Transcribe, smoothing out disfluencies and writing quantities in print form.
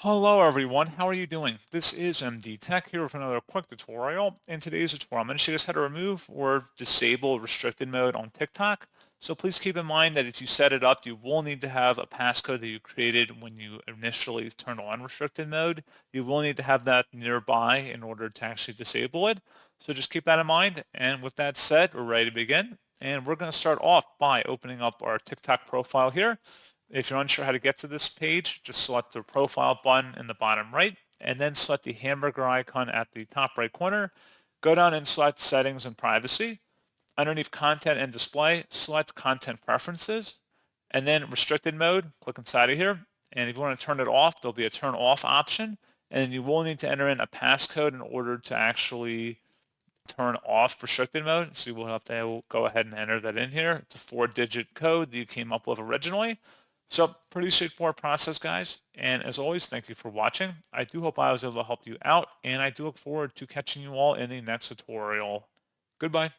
Hello everyone, how are you doing? This is MD Tech here with another quick tutorial. In today's tutorial, I'm going to show you guys how to remove or disable restricted mode on TikTok. So please keep in mind that if you set it up, you will need to have a passcode that you created when you initially turned on restricted mode. You will need to have that nearby in order to actually disable it. So just keep that in mind. And with that said, we're ready to begin. And we're going to start off by opening up our TikTok profile here. If you're unsure how to get to this page, just select the profile button in the bottom right, and then select the hamburger icon at the top right corner. Go down and select Settings and Privacy. Underneath Content and Display, select Content Preferences, and then Restricted Mode, click inside of here. And if you want to turn it off, there'll be a Turn Off option, and you will need to enter in a passcode in order to actually turn off restricted mode. So you will have to go ahead and enter that in here. It's a 4-digit code that you came up with originally. So pretty straightforward process, guys. And as always, thank you for watching. I do hope I was able to help you out, and I do look forward to catching you all in the next tutorial. Goodbye.